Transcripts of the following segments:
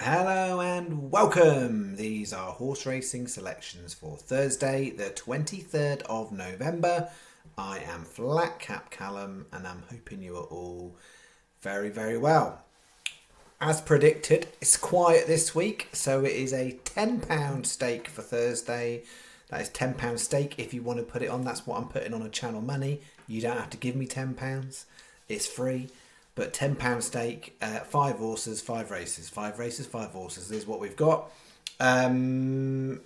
Hello and welcome. These are horse racing selections for Thursday, the 23rd of November. I am Flat Cap Callum and I'm hoping you are all very, very well. As predicted, it's quiet this week, so it is a £10 stake for Thursday. That is £10 stake if you want to put it on. That's what I'm putting on a channel money. You don't have to give me £10. It's free. But £10 stake, 5 horses, 5 races. 5 races, 5 horses is what we've got. And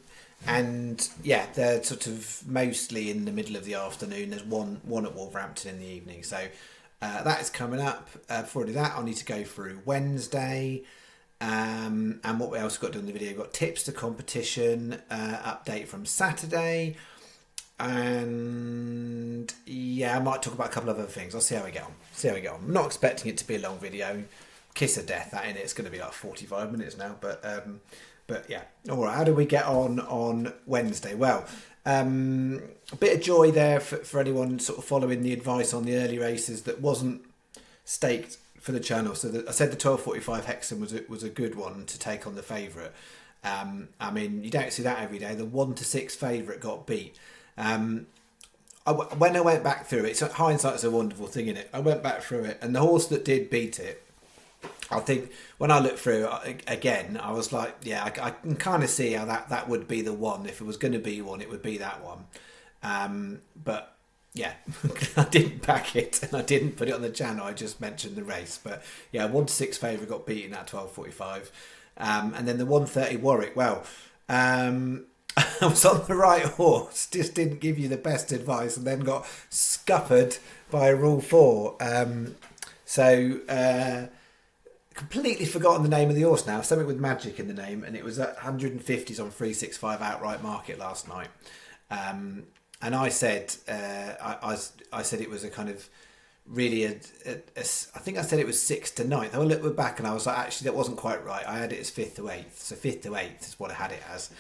yeah, they're sort of mostly in the middle of the afternoon. There's one at Wolverhampton in the evening. So that is coming up. Before I do that, I'll need to go through Wednesday. And what we else got to do in the video? We've got tips to competition, update from Saturday. And yeah, I might talk about a couple of other things. I'll see how we get on. I'm not expecting it to be a long video. Kiss of death, that in it. It's going to be like 45 minutes now. But yeah. All right. How do we get on Wednesday? Well, a bit of joy there for anyone sort of following the advice on the early races that wasn't staked for the channel. So I said the 12:45 Hexham was a good one to take on the favourite. I mean, you don't see that every day. The 1 to 6 favourite got beat. When I went back through it, hindsight's a wonderful thing, isn't it? I went back through it, and the horse that did beat it, I think when I looked through it again, I was like, yeah, I can kind of see how that would be the one. If it was going to be one, it would be that one. But yeah, I didn't back it, and I didn't put it on the channel. I just mentioned the race. But yeah, 1 to 6 favourite got beaten at 12:45, and then the 1:30 Warwick. Well. I was on the right horse, just didn't give you the best advice and then got scuppered by a Rule 4. Completely forgotten the name of the horse now, something with magic in the name, and it was at 150s on 365 outright market last night. And I said, I said it was a kind of really I think I said it was 6th to 9th. I looked back and I was like, actually that wasn't quite right. I had it as 5th to 8th, so 5th to 8th is what I had it as.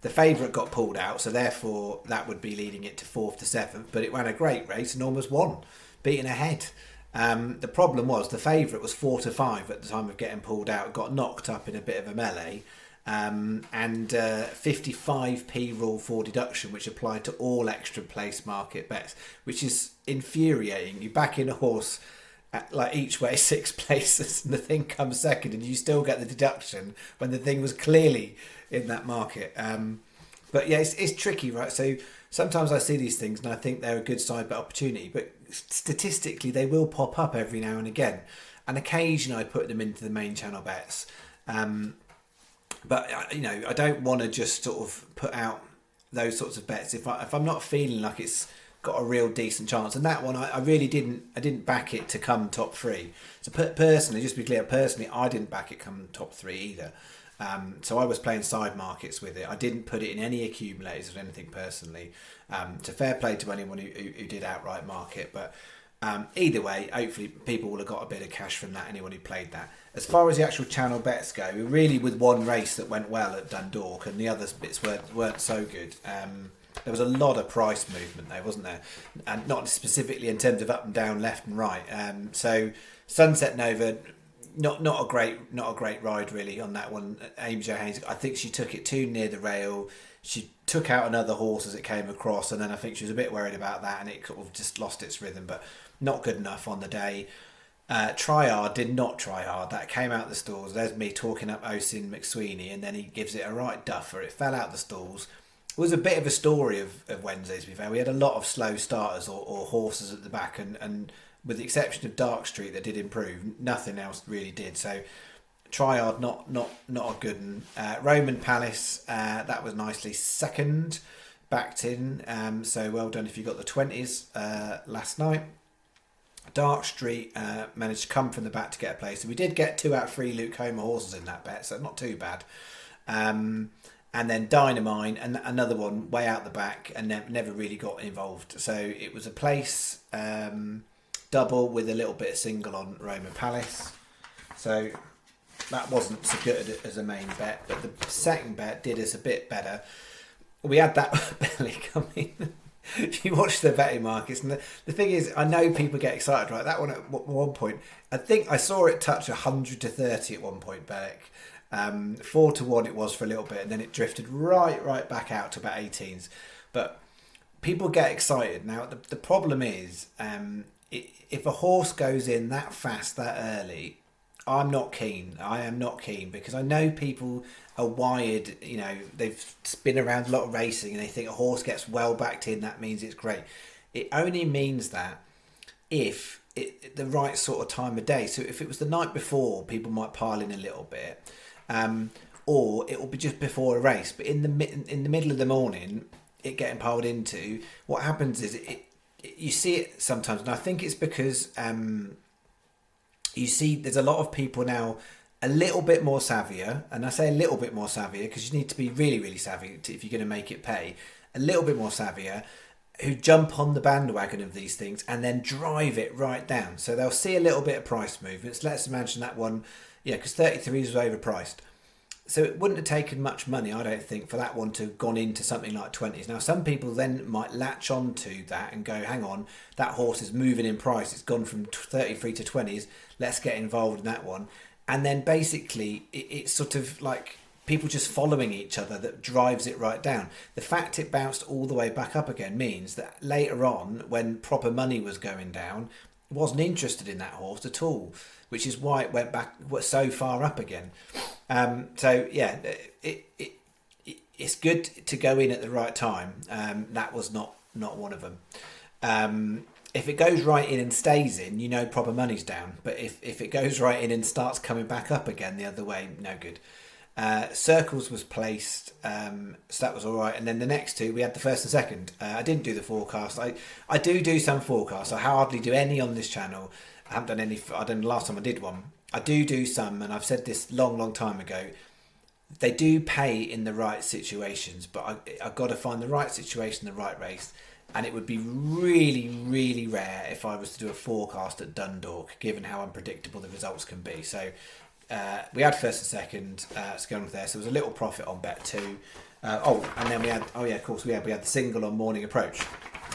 The favourite got pulled out, so therefore that would be leading it to 4th to 7th, but it ran a great race and almost won, beating ahead. The problem was the favourite was 4 to 5 at the time of getting pulled out, got knocked up in a bit of a melee, and 55p Rule 4 deduction, which applied to all extra place market bets, which is infuriating. You back in a horse at like each way 6 places and the thing comes second and you still get the deduction when the thing was clearly in that market. But yeah, it's tricky, right? So sometimes I see these things and I think they're a good side bet opportunity, but statistically they will pop up every now and again, and occasionally I put them into the main channel bets. But you know, I don't want to just sort of put out those sorts of bets if I'm not feeling like it's got a real decent chance. And that one I really didn't back it to come top 3. So personally, just to be clear, I didn't back it come top 3 either. So I was playing side markets with it. I didn't put it in any accumulators or anything personally. So fair play to anyone who did outright market. But either way, hopefully people will have got a bit of cash from that, anyone who played that. As far as the actual channel bets go, we really with one race that went well at Dundalk and the other bits weren't so good. There was a lot of price movement there, wasn't there? And not specifically in terms of up and down, left and right. So Sunset Nova, not a great ride really on that one. Amy Jo Haynes, I think she took it too near the rail. She took out another horse as it came across, and then I think she was a bit worried about that, and it sort of just lost its rhythm. But not good enough on the day. Try Hard did not try hard. That came out the stalls. There's me talking up Oisin McSweeney, and then he gives it a right duffer. It fell out the stalls. It was a bit of a story of Wednesdays, to be fair. We had a lot of slow starters or horses at the back, and with the exception of Dark Street that did improve, nothing else really did. So Try Hard, not a good one. Roman Palace, that was nicely second, backed in. So well done if you got the 20s last night. Dark Street managed to come from the back to get a place. So we did get 2 out of 3 Luke Homer horses in that bet, so not too bad. And then Dynamine, and another one way out the back, and never really got involved. So it was a place double with a little bit of single on Roman Palace. So that wasn't so good as a main bet, but the second bet did us a bit better. We had that belly coming. you watch the betting markets, and the thing is, I know people get excited, right? That one at one point, I think I saw it touch 100-30 at one point, Beck. 4-1 it was for a little bit, and then it drifted right back out to about 18s. But people get excited. Now, the problem is, if a horse goes in that fast, that early, I'm not keen. I am not keen, because I know people are wired, you know, they've been around a lot of racing and they think a horse gets well backed in, that means it's great. It only means that if the right sort of time of day. So if it was the night before, people might pile in a little bit, or it will be just before a race. But in the middle of the morning, it getting piled into, what happens is you see it sometimes, and I think it's because you see there's a lot of people now a little bit more savvier, and I say a little bit more savvier because you need to be really savvy if you're going to make it pay. A little bit more savvier, who jump on the bandwagon of these things and then drive it right down. So they'll see a little bit of price movements. Let's imagine that one, because 33 was overpriced. So it wouldn't have taken much money, I don't think, for that one to have gone into something like 20s. Now, some people then might latch on to that and go, hang on, that horse is moving in price. It's gone from 33 to 20s. Let's get involved in that one. And then basically, it's sort of like people just following each other that drives it right down. The fact it bounced all the way back up again means that later on, when proper money was going down, wasn't interested in that horse at all, which is why it went back so far up again. So yeah, it's good to go in at the right time. That was not one of them. If it goes right in and stays in, proper money's down. But if it goes right in and starts coming back up again the other way, no good. Circles was placed, so that was all right. And then the next two, we had the first and second. I didn't do the forecast. I do some forecasts. I hardly do any on this channel. I haven't done any. I don't know the last time I did one. I do some, and I've said this long time ago. They do pay in the right situations, but I've got to find the right situation, the right race. And it would be really rare if I was to do a forecast at Dundalk, given how unpredictable the results can be. So we had first and second to go on with there. So there was a little profit on bet two. And then we had, we had the single on morning approach.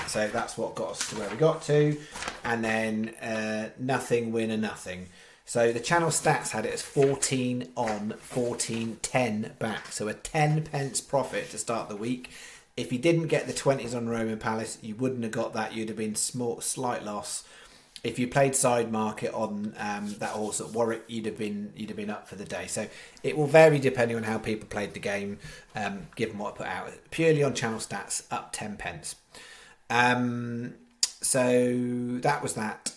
So that's what got us to where we got to. And then nothing, winner, nothing. So the channel stats had it as 14 on, 14, 10 back. So a 10 pence profit to start the week. If you didn't get the 20s on Roman Palace, you wouldn't have got that. You'd have been slight loss. If you played side market on that horse at Warwick, you'd have been up for the day. So it will vary depending on how people played the game, given what I put out. Purely on channel stats, up 10 pence. So that was that.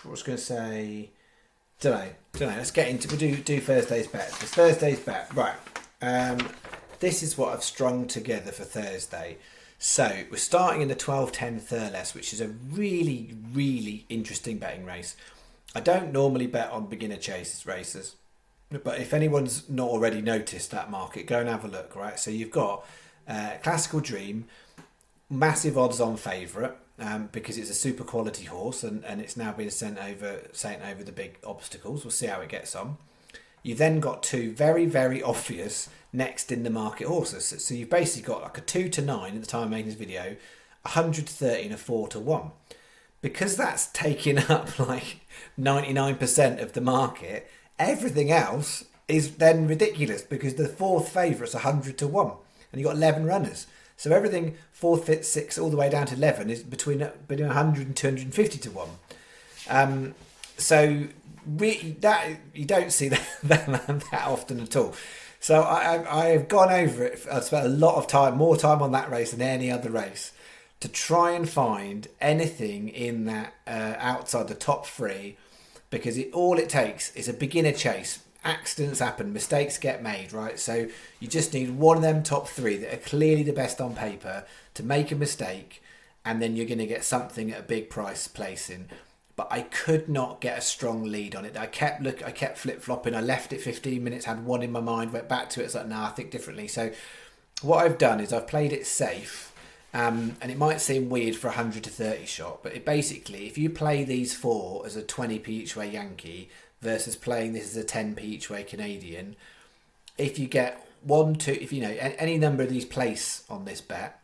What was I going to say? Don't know. Let's get into. We'll do Thursday's bet. It's Thursday's bet, right? This is what I've strung together for Thursday. So we're starting in the 12:10 Thurles, which is a really interesting betting race. I don't normally bet on beginner chase races, but if anyone's not already noticed that market, go and have a look. Right, so you've got Classical Dream, massive odds on favourite. Because it's a super quality horse and it's now been sent over the big obstacles. We'll see how it gets on. You've then got two very obvious next in the market horses. So you've basically got like a 2 to 9 at the time of making this video, 130 and a 4 to 1. Because that's taking up like 99% of the market, everything else is then ridiculous because the fourth favourite's 100 to 1 and you've got 11 runners. So everything 4th, 5th, 6th, all the way down to 11 is between 100 and 250 to 1. So that you don't see that often at all. So I have gone over it. I've spent a lot of time, more time on that race than any other race, to try and find anything in that outside the top three, because all it takes is a beginner chase. Accidents happen, mistakes get made, right? So you just need one of them top three that are clearly the best on paper to make a mistake, and then you're going to get something at a big price placing. But I could not get a strong lead on it. I kept flip-flopping. I left it 15 minutes, had one in my mind, went back to it. It's like, no, I think differently. So what I've done is I've played it safe, and it might seem weird for a 100 to 30 shot, but basically, if you play these four as a 20p each way Yankee versus playing this as a 10p each way Canadian, if you get any number of these place on this bet,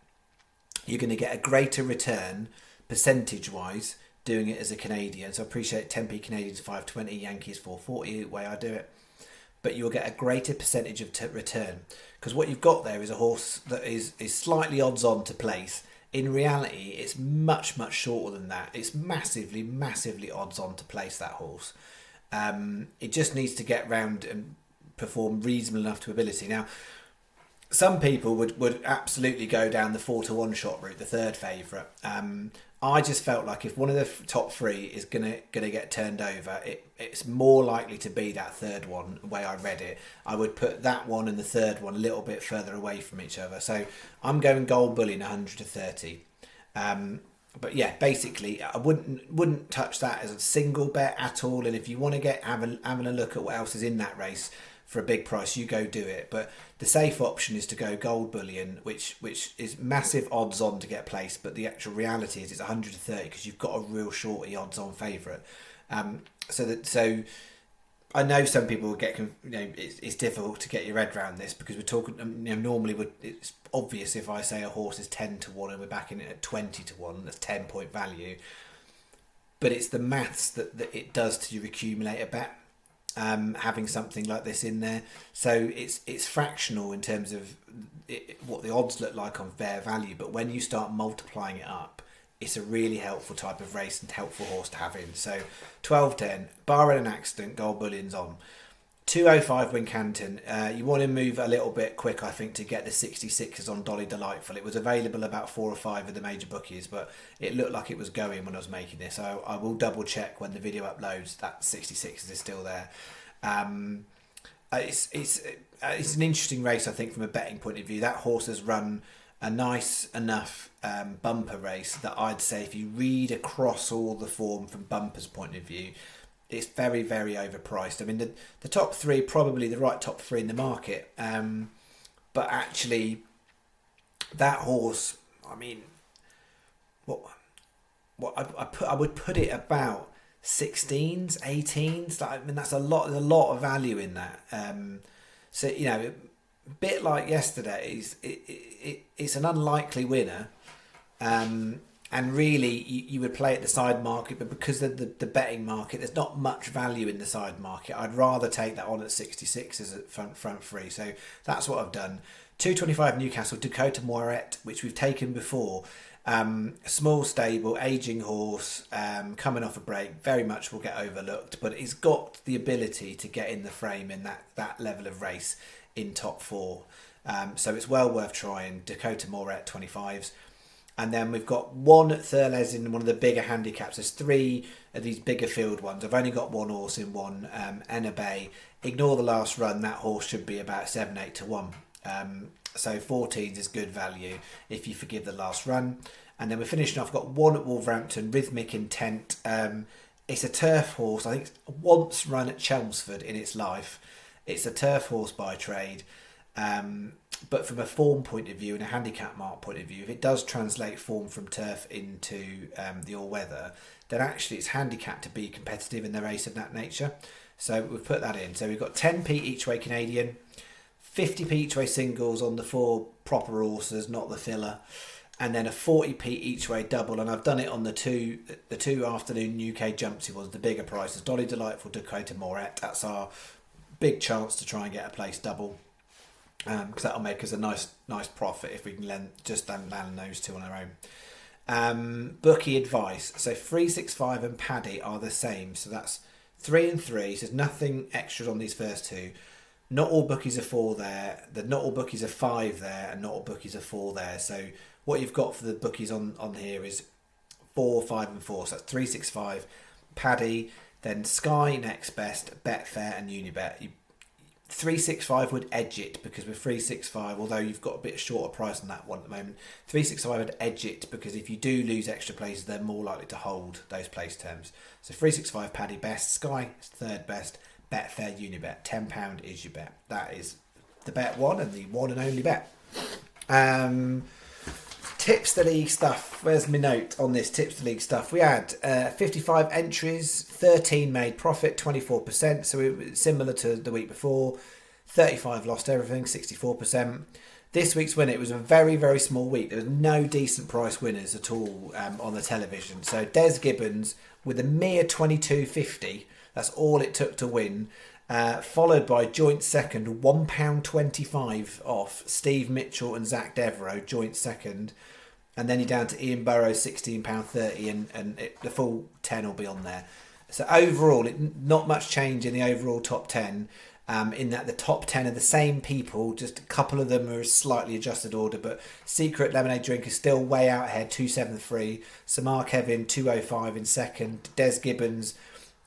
you're going to get a greater return percentage-wise doing it as a Canadian. So I appreciate 10p Canadians 520, Yankees 440, the way I do it. But you'll get a greater percentage of return, because what you've got there is a horse that is slightly odds-on to place. In reality, it's much, much shorter than that. It's massively, massively odds-on to place, that horse. It just needs to get round and perform reasonable enough to ability. Now, some people would absolutely go down the 4-1 shot route, the third favourite. I just felt like if one of the top three is gonna get turned over, it's more likely to be that third one. The way I read it, I would put that one and the third one a little bit further away from each other. So I'm going Gold Bullion 100 to 30. But yeah, basically, I wouldn't touch that as a single bet at all. And if you want to get having a look at what else is in that race for a big price, you go do it. But the safe option is to go Gold Bullion, which is massive odds on to get placed, but the actual reality is it's 100 to 30 because you've got a real shorty odds on favourite. So I know some people will get, it's difficult to get your head around this because we're talking, normally it's obvious if I say a horse is 10 to 1 and we're backing it at 20 to 1, that's 10 point value. But it's the maths that it does to your accumulator bet. Having something like this in there, so it's fractional in terms of what the odds look like on fair value, but when you start multiplying it up, it's a really helpful type of race and helpful horse to have in. So 12-10, barring an accident, Gold Bullion's on. 205 Wincanton. You want to move a little bit quick, I think, to get the 66s on Dolly Delightful. It was available about 4 or 5 of the major bookies, but it looked like it was going when I was making this. So I will double check when the video uploads that 66s is still there. It's an interesting race, I think, from a betting point of view. That horse has run a nice enough bumper race that I'd say if you read across all the form from bumper's point of view, it's very, very overpriced. I mean, the top three, probably the right top three in the market. But actually, that horse, I mean, I would put it about 16s, 18s. I mean, that's a lot of value in that. So, a bit like yesterday's, it's an unlikely winner. And really, you would play at the side market, but because of the betting market, there's not much value in the side market. I'd rather take that on at 66 as a front free. So that's what I've done. 225 Newcastle, Dakota Moirette, which we've taken before. Small stable, ageing horse, coming off a break, very much will get overlooked, but he's got the ability to get in the frame in that level of race in top 4. So it's well worth trying. Dakota Moirette 25s. And then we've got one Thurles in one of the bigger handicaps. There's 3 of these bigger field ones. I've only got one horse in one, Enna Bay. Ignore the last run. That horse should be about 7-8 to 1. So 14s is good value if you forgive the last run. And then we're finishing off. I've got one at Wolverhampton, Rhythmic Intent. It's a turf horse. I think it's once run at Chelmsford in its life. It's a turf horse by trade. But from a form point of view and a handicap mark point of view, if it does translate form from turf into the all-weather, then actually it's handicapped to be competitive in the race of that nature. So we've put that in. So we've got 10p each way Canadian, 50p each way singles on the 4 proper horses, not the filler, and then a 40p each way double. And I've done it on the two afternoon UK jumpsy ones, the bigger prices, Dolly Delightful, Dakota Moirette. That's our big chance to try and get a place double. Because that'll make us a nice profit if we can land those 2 on our own. Bookie advice. So 365 and Paddy are the same. So that's 3 and 3. So there's nothing extras on these first 2. Not all bookies are 4 there. Not all bookies are 5 there, and not all bookies are 4 there. So what you've got for the bookies on here is 4, 5, and 4. So that's 365, Paddy, then Sky next best, Betfair, and Unibet. 365 would edge it because with 365, although you've got a bit shorter price on that one at the moment, 365 would edge it because if you do lose extra places, they're more likely to hold those place terms. So 365 Paddy best, Sky third best, Betfair, Unibet, £10 is your bet. That is the bet one and the one and only bet. Tips the league stuff. Where's my note on this tips the league stuff? We had 55 entries, 13 made profit, 24%. So it was similar to the week before. 35 lost everything, 64%. this week's winner, it was a very, very small week. There was no decent price winners at all on the television. So Des Gibbons with a mere 22.50. That's all it took to win. Followed by joint second, £1.25 off, Steve Mitchell and Zach Devereaux, joint second. And then you're down to Ian Burrows, £16.30, and the full 10 will be on there. So overall, not much change in the overall top 10. In that the top 10 are the same people, just a couple of them are a slightly adjusted order, but Secret Lemonade Drink is still way out ahead, 273. Samar Kevin, 205 in second. Des Gibbons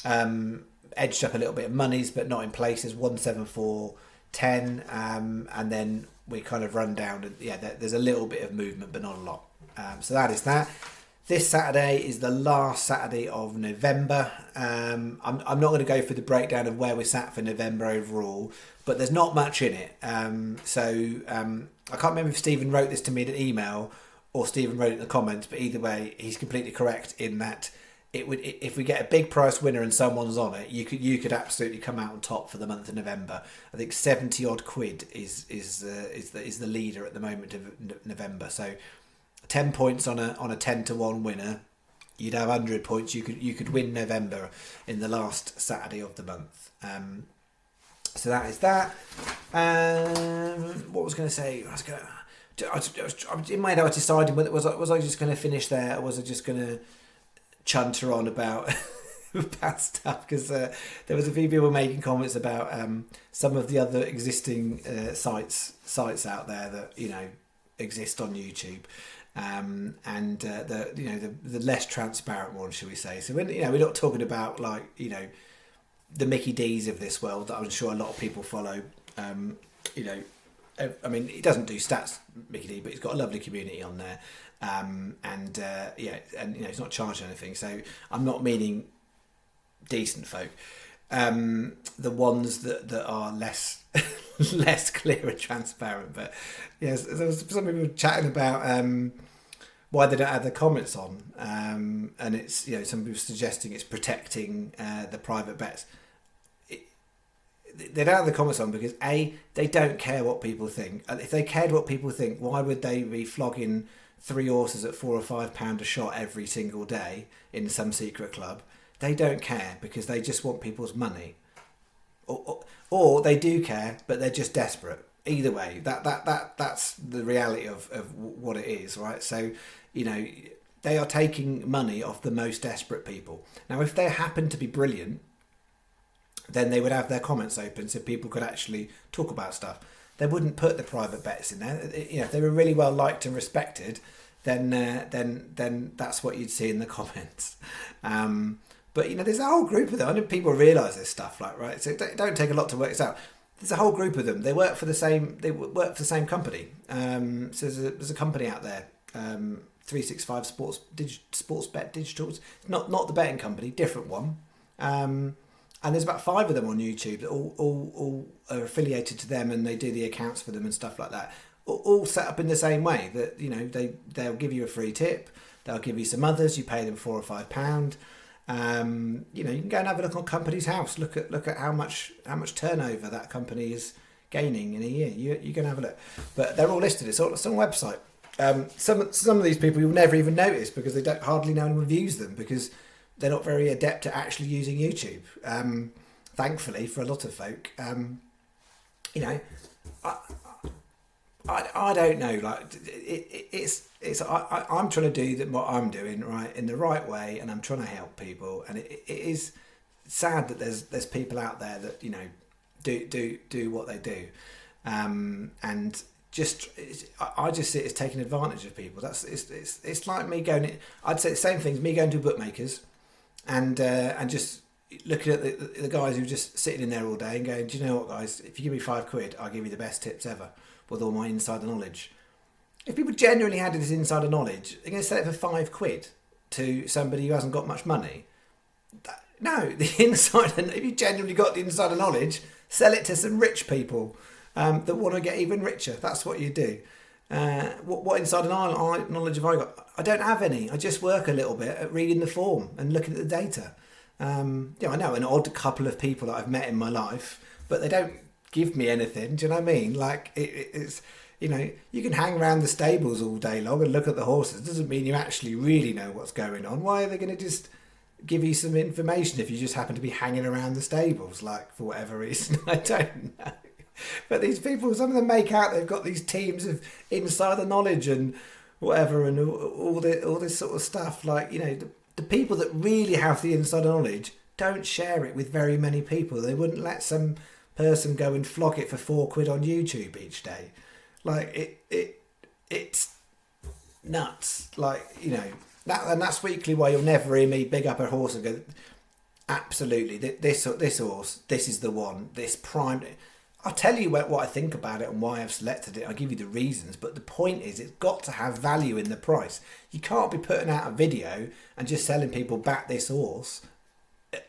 edged up a little bit of monies, but not in places, 174, 10. And then we kind of run down, and there's a little bit of movement, but not a lot. So that is that. This Saturday is the last Saturday of November. I'm not going to go through the breakdown of where we sat for November overall, but there's not much in it. I can't remember if Stephen wrote this to me in an email or Stephen wrote it in the comments, but either way, he's completely correct in that if we get a big price winner and someone's on it, you could absolutely come out on top for the month of November. I think 70 odd quid is the leader at the moment of November. So 10 points on a 10 to 1 winner, you'd have 100 points. You could win November in the last Saturday of the month. So that is that. What was I going to say? I was in my head I was deciding whether was I just going to finish there, or was I just going to chunter on about bad stuff, because there was a few people making comments about some of the other existing sites out there that exist on YouTube. And the less transparent one, shall we say? So when we're not talking about the Mickey D's of this world that I'm sure a lot of people follow. I mean, he doesn't do stats, Mickey D, but he's got a lovely community on there. He's not charging anything. So I'm not meaning decent folk. The ones that are less less clear and transparent. But yes, there was some people chatting about why they don't have their comments on, and it's some people suggesting it's protecting the private bets. They don't have the comments on because they don't care what people think. If they cared what people think, why would they be flogging 3 horses at £4 or £5 a shot every single day in some secret club? They don't care because they just want people's money, or they do care but they're just desperate. Either way, that's the reality of what it is, right? So they are taking money off the most desperate people. Now, if they happen to be brilliant, then they would have their comments open so people could actually talk about stuff. They wouldn't put the private bets in there. If they were really well liked and respected, then that's what you'd see in the comments. But there's a whole group of them. I know people realise this stuff, right? So it don't take a lot to work this out. There's a whole group of them. They work for the same. They work for the same company. So there's a company out there, 365 Sports Bet Digitals. Not the betting company, different one. And there's about 5 of them on YouTube that all are affiliated to them, and they do the accounts for them and stuff like that. All set up in the same way that they'll give you a free tip. They'll give you some others. You pay them £4 or £5. You can go and have a look on Company's House. Look at how much turnover that company is gaining in a year. You can have a look, but they're all listed. It's on a website. Some of these people you'll never even notice because they don't hardly no one reviews them because they're not very adept at actually using YouTube. Thankfully for a lot of folk, I don't know. Like I'm trying to do what I'm doing right in the right way, and I'm trying to help people. And it is sad that there's people out there that do what they do, and just I just see it as taking advantage of people. It's like me going. I'd say the same thing as me going to bookmakers, and just looking at the guys who are just sitting in there all day and going, do you know what, guys? If you give me £5, I'll give you the best tips ever with all my insider knowledge. If people genuinely had this insider knowledge, they're going to sell it for £5 to somebody who hasn't got much money. No, the insider. If you genuinely got the insider knowledge, sell it to some rich people that want to get even richer. That's what you do. What insider knowledge have I got? I don't have any. I just work a little bit at reading the form and looking at the data. I know an odd couple of people that I've met in my life, but they don't give me anything. Do you know what I mean? Like it's You know, you can hang around the stables all day long and look at the horses. It doesn't mean you actually really know what's going on. Why are they going to just give you some information if you just happen to be hanging around the stables, like, for whatever reason? I don't know. But these people, some of them make out they've got these teams of insider knowledge and whatever, and all this sort of stuff. Like, you know, the people that really have the insider knowledge don't share it with very many people. They wouldn't let some person go and flog it for £4 on YouTube each day. Like, it's nuts. Like, you know, that's weekly why you'll never hear me big up a horse and go, absolutely, this horse, this is the one, this prime. I'll tell you what I think about it and why I've selected it. I'll give you the reasons, but the point is it's got to have value in the price. You can't be putting out a video and just telling people back this horse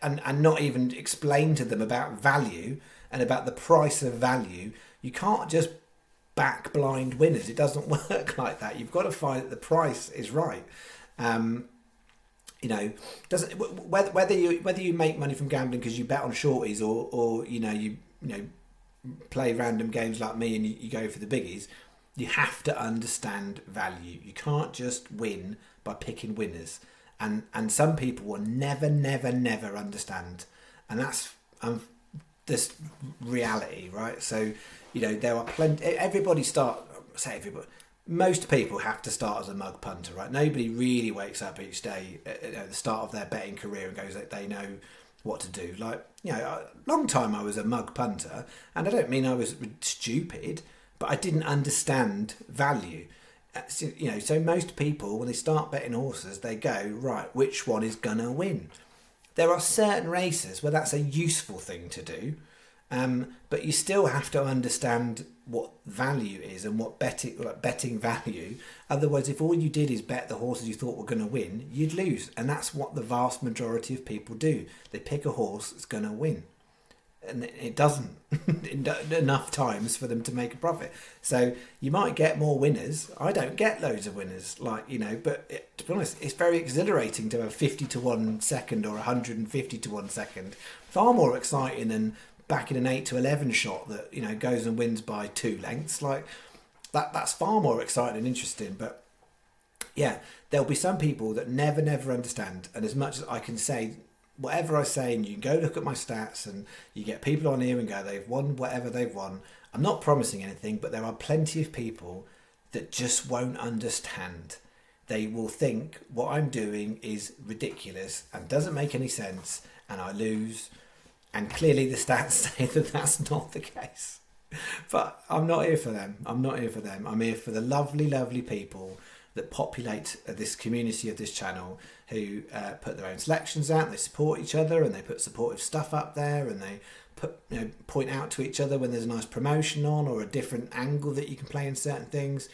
and not even explain to them about value and about the price of value. You can't just back blind winners. It doesn't work like that. You've got to find that the price is right. You know, doesn't whether you make money from gambling because you bet on shorties or you know play random games like me and you go for the biggies, you have to understand value. You can't just win by picking winners, and some people will never understand, and that's this reality, right? So, you know, there are plenty. Most people have to start as a mug punter, right? Nobody really wakes up each day at the start of their betting career and goes that they know what to do. Like, you know, a long time I was a mug punter, and I don't mean I was stupid, but I didn't understand value. You know, so most people, when they start betting horses, they go, right, which one is gonna win? There are certain races where that's a useful thing to do, but you still have to understand what value is and what betting value. Otherwise, if all you did is bet the horses you thought were going to win, you'd lose. And that's what the vast majority of people do. They pick a horse that's going to win, and it doesn't enough times for them to make a profit. So you might get more winners. I don't get loads of winners, like, you know, but to be honest, it's very exhilarating to have 50 to 1 second or 150 to 1 second. Far more exciting than backing an 8 to 11 shot that, you know, goes and wins by 2 lengths. Like, that's far more exciting and interesting. But yeah, there'll be some people that never understand. And as much as I can say whatever I say, and you can go look at my stats, and you get people on here and go, they've won whatever they've won. I'm not promising anything, but there are plenty of people that just won't understand. They will think what I'm doing is ridiculous and doesn't make any sense, and I lose. And clearly the stats say that that's not the case. But I'm not here for them. I'm here for the lovely people that populate this community of this channel, who put their own selections out, they support each other, and they put supportive stuff up there, and they point out to each other when there's a nice promotion on or a different angle that you can play in certain things.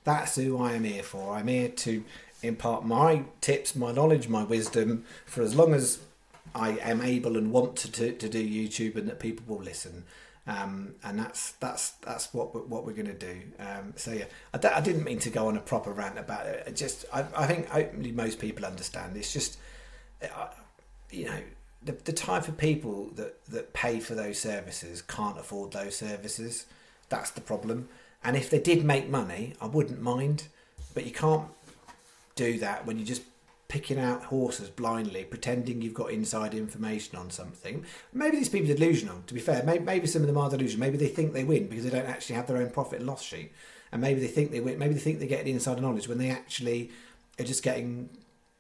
That's who I am here for. I'm here to impart my tips, my knowledge, my wisdom for as long as I am able and want to do YouTube, and that people will listen, and that's what we're going to do. So yeah, I didn't mean to go on a proper rant about it. I think hopefully most people understand. It's just, you know, the type of people that pay for those services can't afford those services. That's the problem. And if they did make money, I wouldn't mind, but you can't do that when you're just picking out horses blindly, pretending you've got inside information on something. Maybe these people are delusional, to be fair. Maybe some of them are delusional. Maybe they think they win because they don't actually have their own profit and loss sheet. And maybe they think they win. Maybe they think they get insider knowledge when they actually are just getting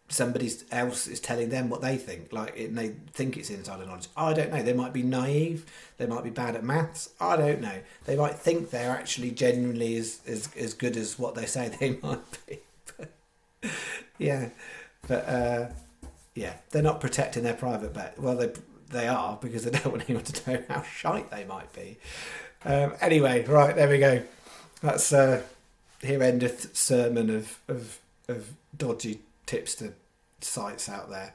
somebody else is telling them what they think. And they think it's insider knowledge. I don't know. They might be naive. They might be bad at maths. I don't know. They might think they're actually genuinely as good as what they say they might be. Yeah. But yeah, they're not protecting their private bet. Well, they are, because they don't want anyone to know how shite they might be. Anyway, right, there we go. That's here endeth sermon of dodgy tipster sites out there.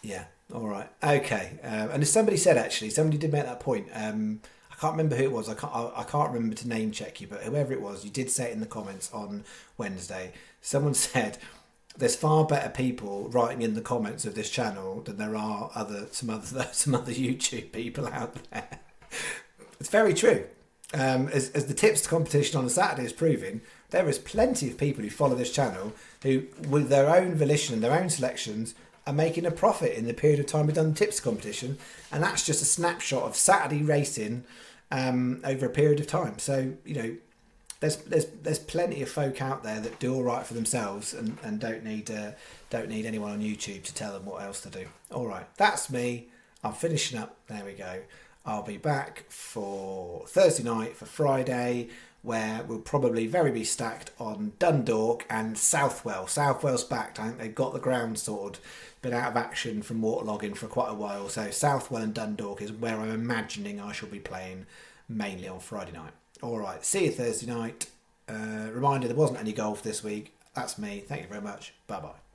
Yeah, all right, okay. And as somebody said, actually, somebody did make that point. I can't remember who it was. I can't remember to name check you, but whoever it was, you did say it in the comments on Wednesday. Someone said there's far better people writing in the comments of this channel than there are some other YouTube people out there. It's very true. As the tips competition on a Saturday is proving, there is plenty of people who follow this channel who, with their own volition and their own selections, are making a profit in the period of time we've done the tips competition, and that's just a snapshot of Saturday racing over a period of time. So there's plenty of folk out there that do all right for themselves and don't need anyone on YouTube to tell them what else to do. All right, that's me. I'm finishing up. There we go. I'll be back for Thursday night for Friday, where we'll probably be stacked on Dundalk and Southwell. Southwell's backed. I think they've got the ground sorted. Been out of action from waterlogging for quite a while. So Southwell and Dundalk is where I'm imagining I shall be playing mainly on Friday night. All right, see you Thursday night. Reminder, there wasn't any golf this week. That's me. Thank you very much. Bye-bye.